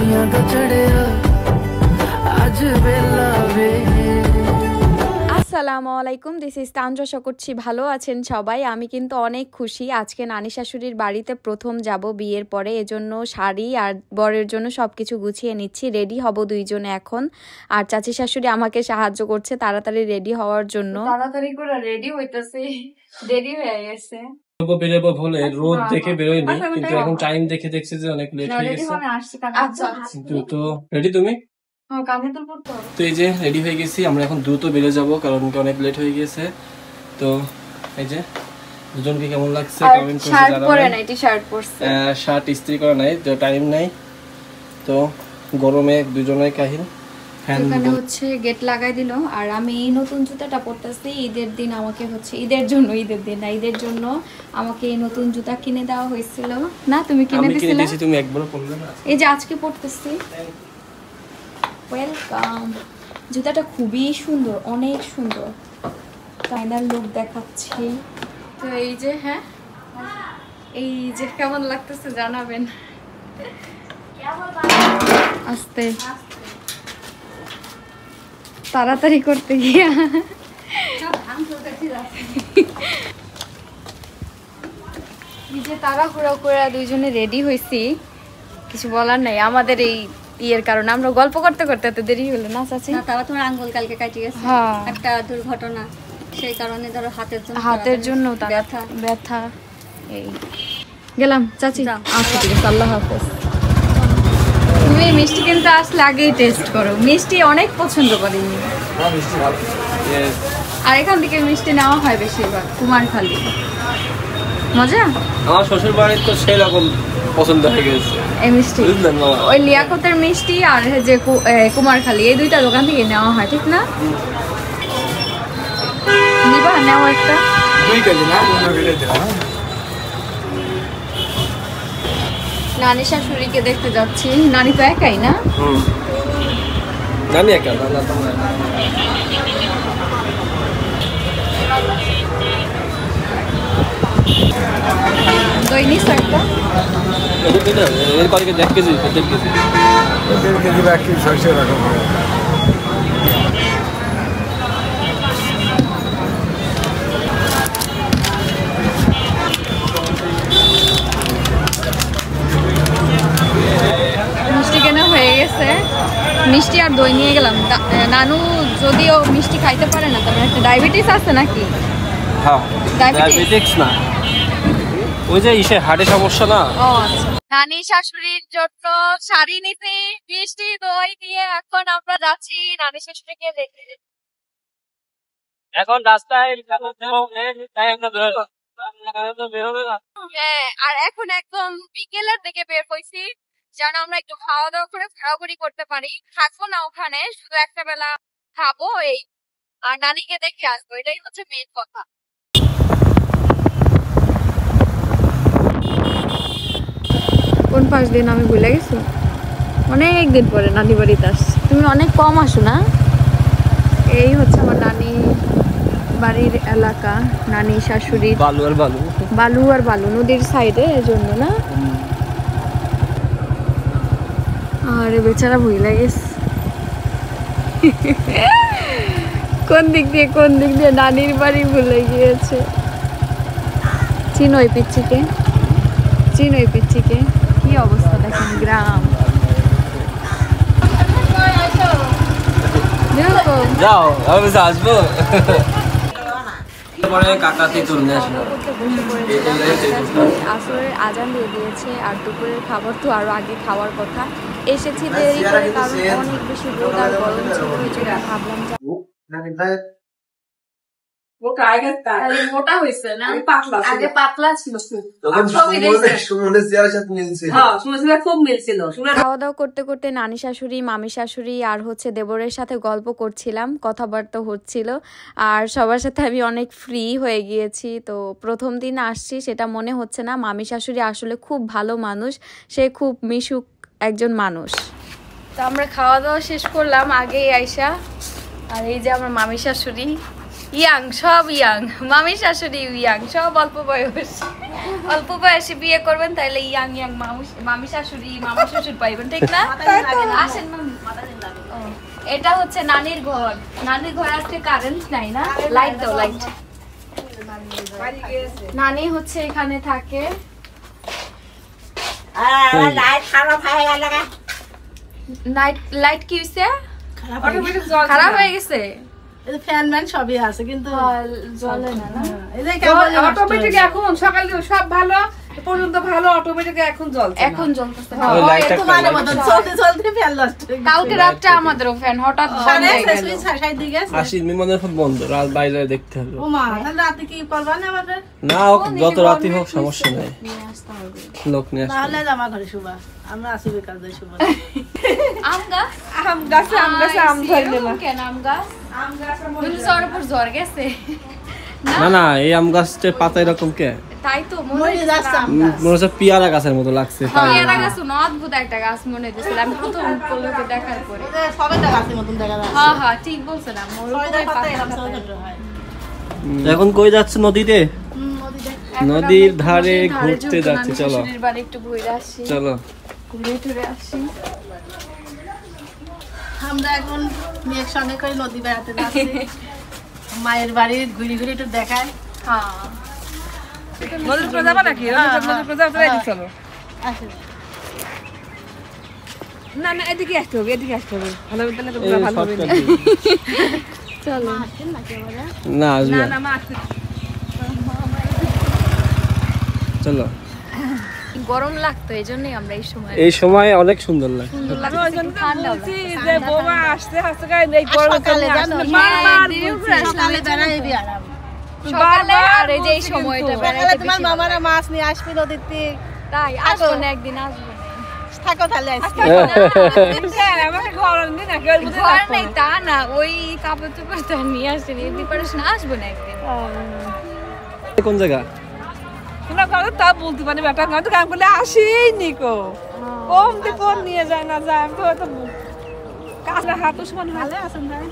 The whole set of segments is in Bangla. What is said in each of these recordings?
खुशियां दा चढ़िया आज वेला वे। আসসালামু আলাইকুম, দিস ইজ তানজা। আশা করছি ভালো আছেন সবাই। আমি কিন্তু অনেক খুশি, আজকে নানি শাশুড়ির বাড়িতে প্রথম যাব বিয়ের পরে। এজন্য শাড়ি আর বরের জন্য সবকিছু গুছিয়ে নিচ্ছি, রেডি হব দুইজনে এখন। আর চাচি শাশুড়ি আমাকে সাহায্য করছে তাড়াতাড়ি রেডি হওয়ার জন্য। তাড়াতাড়ি করে রেডি হইতেছি, দেরি হয়ে গেছে। বেরোবো বলে রোদ দেখে বেরোয়নি, কিন্তু এখন টাইম দেখে দেখছি যে অনেক লেট হয়ে গেছে। আচ্ছা তো রেডি তুমি? তো এই যে রেডি হয়ে গেছি, আমরা এখন দ্রুত বেরো যাবো কারণ অনেক লেট হয়ে গেছে। তো এই যে দুজনকে কেমন লাগছে কমেন্ট করে জানাবেন। শার্ট ইস্ত্রি করা নাই, তো টাইম নাই, তো গরমে দুজনেই কাহিল। এখানে হচ্ছে গেট লাগাই দিল। আর আমি এই নতুন জুতাটা পরতেছি ঈদের দিন, আমাকে হচ্ছে ঈদের জন্য, ঈদের দিন না ঈদের জন্য আমাকে এই নতুন জুতা কিনে দেওয়া হয়েছিল না? তুমি কিনে দিয়েছিলে? তুমি একবার পরলে না? এই যে আজকে পরতেছি। ওয়েলকাম। জুতাটা খুবই সুন্দর, অনেক সুন্দর। ফাইনাল লুক দেখাচ্ছি। তো এই যে, হ্যাঁ এই যে কেমন লাগতেছে জানাবেন। আস্তে তাড়াতাড়ি করতে গিয়া নিজে তাড়াহুড়ো করে দুইজনে রেডি হয়েছি, কিছু বলার নাই। আমাদের এই ইয়ের কারণে আমরা গল্প করতে করতে এত দেরি হলো না চাচি? তারা তোমার আঙ্গুল কালকে কাটিয়ে গেছে একটা দুর্ঘটনা, সেই কারণে ধরো হাতের জন্য ব্যথা। এই গেলাম চাচি, আচ্ছা ঠিক আছে, আল্লাহ হাফেজ। তুমি মিষ্টি কিনতে আসলে আগেই টেস্ট করো, মিষ্টি অনেক পছন্দ করি। আর এখান থেকে মিষ্টি নেওয়া হয় বেশিরভাগ কুমারখালী। মজা। আমার শ্বশুর বাড়ির তো সেই রকম পছন্দ হয়ে গেছে এই মিষ্টি, ওই লিয়াকতের মিষ্টি আর যে কুমারখালী, এই দুইটা দোকান থেকে নেওয়া হয়, ঠিক না? নিবা নেওয়া একটা 2 কেজি না? নানি শাশুড়িকে দেখতে যাচ্ছি। নানি তো একাই না? নানি একা না, দৈনিক একটা এর কয়েক 1 কেজি 1.5 কেজি 1.5 কেজি বাকি 600 টাকা। মিষ্টি কেনা হয়ে গেছে, মিষ্টি আর দই নিয়ে গেলাম। নানু যদিও মিষ্টি খাইতে পারে না, তবে একটা ডায়াবেটিস আছে নাকি? হ্যাঁ, ডায়াবেটিস না, ওই যে ইসে হার্টের সমস্যা না। ও আচ্ছা। নানি শাশুড়ির জন্য শাড়ি নিতে মিষ্টি দই দিয়ে এখন আমরা যাচ্ছি নানি শাশুড়িকে দেখতে। এখন রাস্তায় হ্যাঁ, আর এখন একদম বিকেলের দিকে বের হয়েছি যেন আমরা একটু খাওয়া দাওয়া করে ঘোরাঘুরি করতে পারি। থাকবো না ওখানে, শুধু একটা বেলা খাবো এই, আর নানিকে দেখে আসবো, এটাই হচ্ছে মেন কথা। কোন পাশ দিন আমি ভুলে গেছি, অনেক দিন পরে নানি বাড়িতে আসছি। তুমি অনেক কম আসো না? এই হচ্ছে আমার নানি বাড়ির এলাকা, নানি শাশুড়ি। বালু আর বালু নদীর সাইডে, এর জন্য না? আরে বেচারা ভুলে গেছে কোন দিক দিয়ে নানির বাড়ি ভুলে গিয়েছে। চিনোই পিচ্ছিকে কি অবস্থা দেখেন, গ্রাম। যাও আমি আসবো আসরের আজান দিয়ে দিয়েছে, আর দুপুরের খাবার তো আরো আগে খাওয়ার কথা। এসেছি দেরি করে কারণ অনেক বেশি রোদ আর গরম ছিল, ওই জন্য ভাবলাম মোটা হয়েছে না, আগে পাতলা ছিল। খাওয়া দাওয়া করতে করতে নানি শাশুড়ি, মামি শাশুড়ি আর হচ্ছে দেবরের সাথে গল্প করছিলাম, কথাবার্তা হচ্ছিল। আর সবার সাথে আমি অনেক ফ্রি হয়ে গিয়েছি। তো প্রথম দিন আসছি সেটা মনে হচ্ছে না। মামি শাশুড়ি আসলে খুব ভালো মানুষ, সে খুব মিশুক একজন মানুষ। তো আমরা খাওয়া দাওয়া শেষ করলাম আগেই আইসা। আর এই যে আমার মামি শাশুড়ি, ইয়াং, সব ইয়াং, মামি শাশুড়ি ইয়াং, সব অল্প বয়সে বিয়ে করবেন তাহলে ইয়াং ইয়াং মামি শাশুড়ি মামা শ্বশুর পাইবেন, ঠিক না? আসেন মামি। এটা হচ্ছে নানির ঘর। নানির ঘর আজকে কারেন্ট নাই না, লাইট দাও, লাইট। নানি হচ্ছে এখানে থাকে। লাইট কি হইছে? খারাপ হয়ে গেছে। ফ্যান ম্যান সবই আছে কিন্তু জ্বলে না। অটোমেটিক এখন সকালে সব ভালো পর্যন্ত ভালো, অটোমেটিক এখন জ্বলছে। কালকে রাতটা আমাদেরও ফ্যান হঠাৎ বন্ধ, রাত বাইরে দেখতে হবে। রাতে কি করবা না? না যত রাতি হোক সমস্যা নাই, লোক নিয়ে তাহলে আমার ঘরে শুবা, আমরা আসি বেকার যাই শুবা। আম গাছ, আম গাছে আম ধরলে না কেন? আম গাছ জ্বর উপর জ্বর গেছে না, এই আম গাছটার পাতা এরকম কে? তাই তো মরে যাচ্ছে। মনে হচ্ছে পিয়ারা গাছের মতো লাগছে। পিয়ারা গাছ না, অদ্ভুত একটা গাছ মনে হইতেছিল আমি প্রথম লোকে দেখার পরে। সবেটা গাছের মতন দেখা যায়। হ্যাঁ ঠিক বলছেন। এখন কই যাচ্ছে? নদীতে, নদীর ধারে ঘুরতে যাচ্ছি। চলো একটু ঘুরে আসি, চলো ঘুরে টুরে আসি। আমরা এখন মেয়ের সঙ্গে করে নদী বেড়াতে যাচ্ছি। মায়ের বাড়ি ঘুরে ঘুরে একটু দেখায়। হ্যাঁ নদীর উপরে যাবা নাকি? নদীর উপরে যাবো, এদিকে চলো। না না, এদিকে আসতে হবে, এদিকে আসতে হবে। ভালো হবে তাহলে তো ভালো হবে। চলো না, আসবে না মা আসতে। চলো। গরম লাগতো এই জন্যই আমরা এই সময় অনেক সুন্দর লাগে। ঠান্ডা যে বোমা আসতে আসতে এই গরম কালে জানো সকালে বেড়াই আরাম। সকালে আর এই যে এই সময়টা বেড়াইতে তোমার মামারা মাছ নিয়ে আসবে নদীর থেকে। তাই আসবো না, একদিন আসবো। থাকো তাহলে আজকে। আমাকে ঘর নেই তা না, ওই কাপড় চোপড় তো নিয়ে আসেনি, প্রিপারেশন আসবো না একদিন। কোন জায়গা? তোমরা কারো তা বলতে পারি বেটা, আমি তো কাম করলে আসেই কো কম দিয়ে কোন নিয়ে যায় না যায়। আমি তো হয়তো কাজটা হাতও সমান ভালো আছেন ভাই,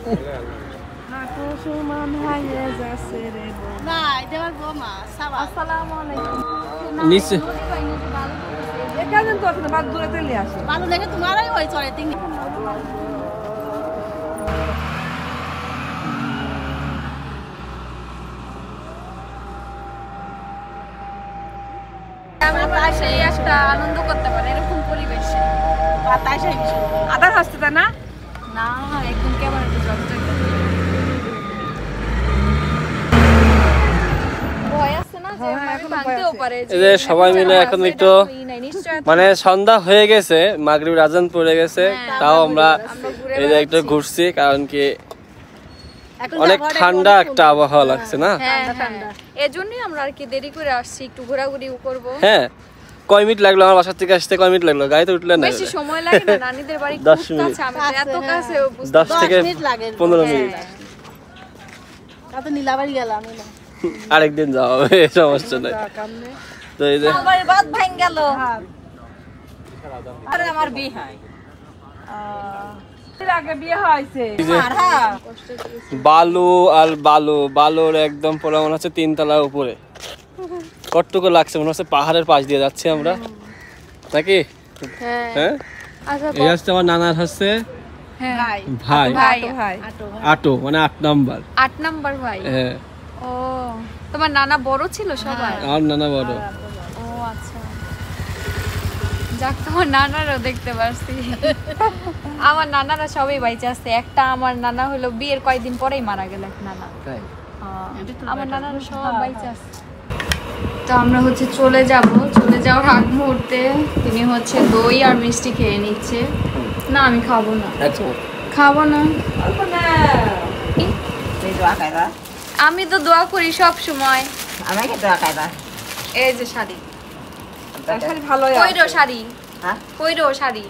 হাতও সমান হয়ে যাচ্ছে রে। না এটা আমার বৌমা সাবা। আসসালামু আলাইকুম। নিচে এখানে তো আছে না, বাদ দূরে চলে আসে। ভালো লাগে তোমারই ওই চলে তিন। বাতাসে একটা আনন্দ করতে পারে এরকম পরিবেশে। বাতাসে আদার হাসতে তা না না একদম ক্যামেরাতে জলটা ভয় আছে না যে এখন ভাঙতেও পারে। এই যে সবাই মিলে এখন একটু মানে সন্ধ্যা হয়ে গেছে, মাগরিবের আজান পড়ে গেছে, তাও আমরা এই যে একটু ঘুরছি, কারণ কি অনেক ঠান্ডা একটা আবহাওয়া লাগছে না। এজন্যই আমরা আর কি দেরি করে আসছি, একটু ঘোরাঘুরি করব। হ্যাঁ, কয় মিনিট লাগলো আমার বাসা থেকে আসতে? কয় মিনিট লাগলো? গাড়িতে উঠলে না বেশি সময় লাগে না, নানিদের বাড়ি 10 খুব মিনিট। কাছে, আমাদের এত কাছে 10 থেকে 15 মিনিট। কত নীলাবাড়ি গেলাম না, আরেকদিন যাওয়া হবে, সমস্যা নাই। তো এই যে আমার বাদ ভাঙ গেল। আরে আমার বিয়ে হয় আগে বিয়ে হয়েছে। বালু আর বালুর একদম পুরো মনে হচ্ছে 3 তলার উপরে। কতটুকু লাগছে মনে হচ্ছে পাহাড়ের পাশ দিয়ে যাচ্ছি আমরা নাকি? হ্যাঁ, এই হচ্ছে আমার নানার হচ্ছে ভাই আটো, মানে 8 নাম্বার। 8 নাম্বার ভাই। হ্যাঁ। ও তোমার নানা বড় ছিল সবার? আমার নানা বড়। ও আচ্ছা, যাক তোমার নানারও দেখতে পারছি। আমার নানারা সবাই বাইচে আছে, একটা আমার নানা হলো বিয়ের কয়েকদিন পরেই মারা গেল এক নানা। আমার নানারা সব বাইচে আছে। তো আমরা হচ্ছে চলে যাওয়ার আগ মুহূর্তে তিনি হচ্ছে দই আর মিষ্টি খেয়ে নিচ্ছে। না আমি খাবো না। আমি তো দোয়া করি সব সময়। আমাকে দোয়া খাইবা। এই যে শাড়ি, ভালো কইরো শাড়ি, কইরো শাড়ি।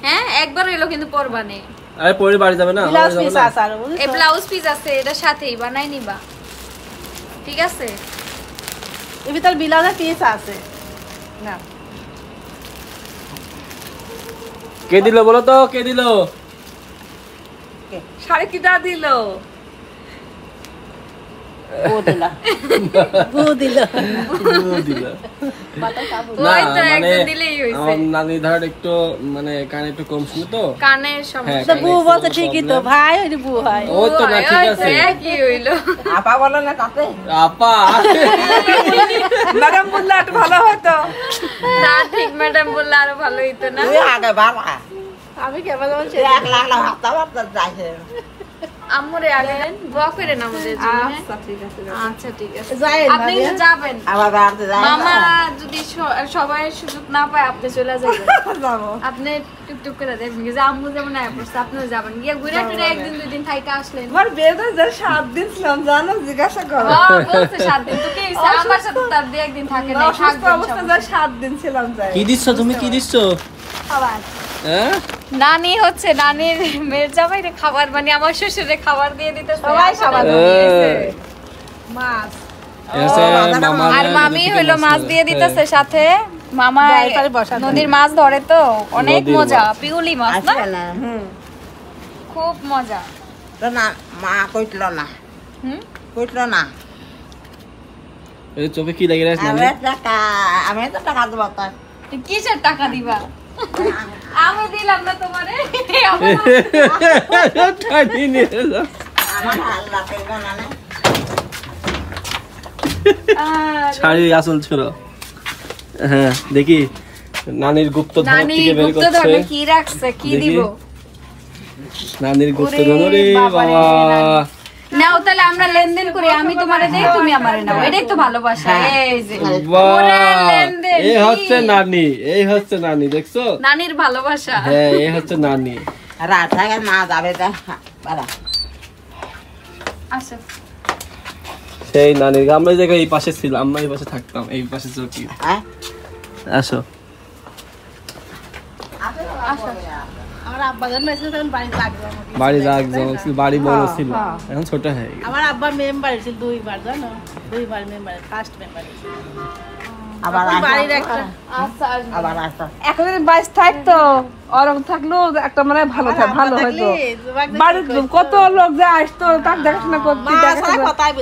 হ্যাঁ একবার হইলো কিন্তু পরবানে। আরে পরে বাড়ি যাবে না? ব্লাউজ পিস আছে, এই ব্লাউজ পিস আছে, এটা সাথেই বানাই নিবা, ঠিক আছে? এর ভিতর ব্লাউজের পিস আছে না। কে দিল বলো তো, কে দিল? শাড়ি কিটা দিল? নানি ধর একটু মানে কানে একটু কম শুনে তো কানের সমস্যা বউ বলছে ঠিকই তো ভাই ওই বউ হয় ও তো না ঠিক আছে কি হইলো আপা বলে না তাতে আপা ম্যাডাম বললে একটু ভালো হতো না ঠিক ম্যাডাম বললে আরো ভালো হইতো না আগে বাবা আমি কেবল বলছি 1 লাখ না হাতটা বাপটা যাইছে আম্মুরে আগেন দোয়া করে না আমাদের জন্য আচ্ছা ঠিক আছে আচ্ছা ঠিক আছে যাই আপনি তো যাবেন আবার বাড়তে যাই মামা যদি সবাই সুযোগ না পায় আপনি চলে যাবেন যাব আপনি টুকটুক করে দেখবেন যে আম্মু যেমন আয়া পড়ছে আপনিও যাবেন গিয়ে ঘুরে ফিরে একদিন দুই দিন থাইকা আসলেন আমার বেদে যে 7 দিন ছিলাম জানো জিজ্ঞাসা করো বলছে 7 দিন তো কি হইছে আমার সাথে তার দিয়ে একদিন থাকে না অসুস্থ অবস্থা যে 7 দিন ছিলাম যাই কি দিচ্ছ তুমি কি দিচ্ছ খাবার হ্যাঁ নানি হচ্ছে নানির মেয়ের জামাইরে খাবার মানে আমার শ্বশুরে খাবার দিয়ে দিতে সবাই খাবার মাছ আর মামি হলো মাছ দিয়ে দিতেছে সাথে মামা নদীর মাছ ধরে তো অনেক মজা পিউলি মাছ না খুব মজা না মা কইতল না কইতল না এই চোখে কি লাগে রাখছ নানি আমি তো টাকা দেব তাই কিসের টাকা দিবা আমি দিলাম না তোমারে টানি নিয়ে যা আমার আল্লাহ কইবা না শাড়ি আসল ছোড়ো হ্যাঁ দেখি নানির গুপ্তধন নানি থেকে বের করছে গুপ্তধনে কি রাখছে কি দিব নানির গুপ্তধন রে বাবা নাও তাহলে আমরা লেনদেন করি আমি তোমারে দেই তুমি আমারে নাও এটাই তো ভালোবাসা এই যে বাহ লেনদেন এই হচ্ছে নানি এই হচ্ছে নানি দেখছো নানির ভালোবাসা হ্যাঁ এই হচ্ছে নানি রাত থেকে মা যাবে তা বাড়া আসো সেই নানির আমরা এই জায়গায় এই পাশে ছিলাম আমরা এই পাশে থাকতাম এই পাশে চৌকি হ্যাঁ আসো আমার আব্বা যখন মেসেজ তখন বাড়ি লাগবে বাড়ি রাখ ছিল বাড়ি বড় ছিল এখন ছোট হয়ে গেছে আমার আব্বা মেম্বার ছিল দুইবার জানো দুইবার মেম্বার ফার্স্ট মেম্বার আবার বাড়ির একটা আচ্ছা আবার আসো এখন যদি বাইশ থাকতো ওরকম থাকলেও একটা মানে ভালো ভালো হয়তো বাড়ির কত লোক যে আসতো তার দেখাশোনা করতে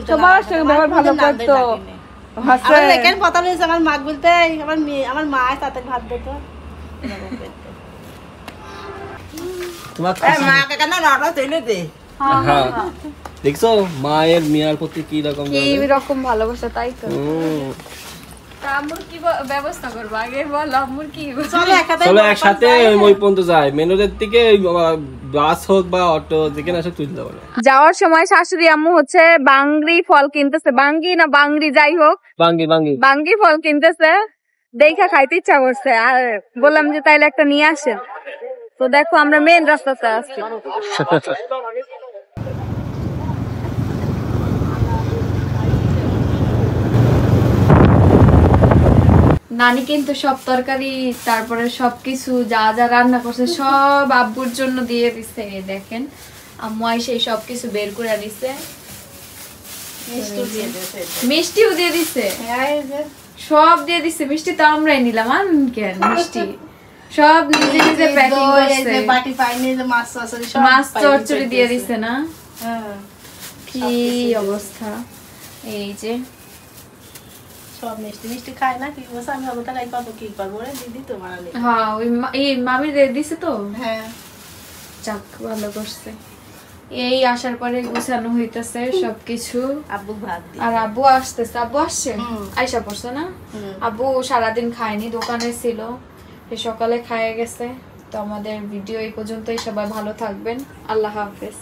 সবার সঙ্গে ব্যবহার ভালো করতো কেন কথা বলেছে আমার মা বলতে আমার মা তাতে ভাত দিত মাকে কেন নটা চলে দে দেখছো মায়ের মিয়ার প্রতি কি রকম রকম ভালোবাসা তাই তো আম্মুর কি ব্যবস্থা করবো আগে বল আম্মুর কি চলো একসাথে ওই পর্যন্ত যাই মেনুদের থেকে বাস হোক বা অটো যেখানে আসে তুলতে পারে যাওয়ার সময় শাশুড়ি আম্মু হচ্ছে বাংরি ফল কিনতেছে বাঙ্গি না বাংরি যাই হোক বাঙ্গি ফল কিনতেছে দেখা খাইতে ইচ্ছা করছে আর বললাম যে তাইলে একটা নিয়ে আসে তো দেখো আমরা মেন রাস্তাতে আসছি নানি কিন্তু সব তরকারি তারপরে সবকিছু যা যা রান্না করছে সব আব্বুর জন্য দিয়ে দিচ্ছে দেখেন আম্মু এসে সবকিছু বের করে দিচ্ছে মিষ্টিও দিয়ে দিচ্ছে সব দিয়ে দিচ্ছে মিষ্টি তো আমরাই নিলাম আর কেন মিষ্টি সব নিজে নিজে প্যাকিং করছে বাটি পাইনি যে মাছ মাছ চচ্চড়ি দিয়ে দিচ্ছে না কি অবস্থা এই যে সব মিষ্টি মিষ্টি খায় না কি বলছে আমি ওটা খাই কত কি করবো রে দিদি তো বানালে হ্যাঁ ওই এই মামি দিয়ে দিছে তো হ্যাঁ যাক ভালো করছে এই আসার পরে গোছানো হইতেছে সবকিছু আব্বু ভাত দি আর আব্বু আসতেছে আব্বু আসছে আইসা পড়ছে না আব্বু সারাদিন খায়নি দোকানে ছিল সকালে খাইয়ে গেছে তো আমাদের ভিডিও এই পর্যন্তই সবাই ভালো থাকবেন আল্লাহ হাফেজ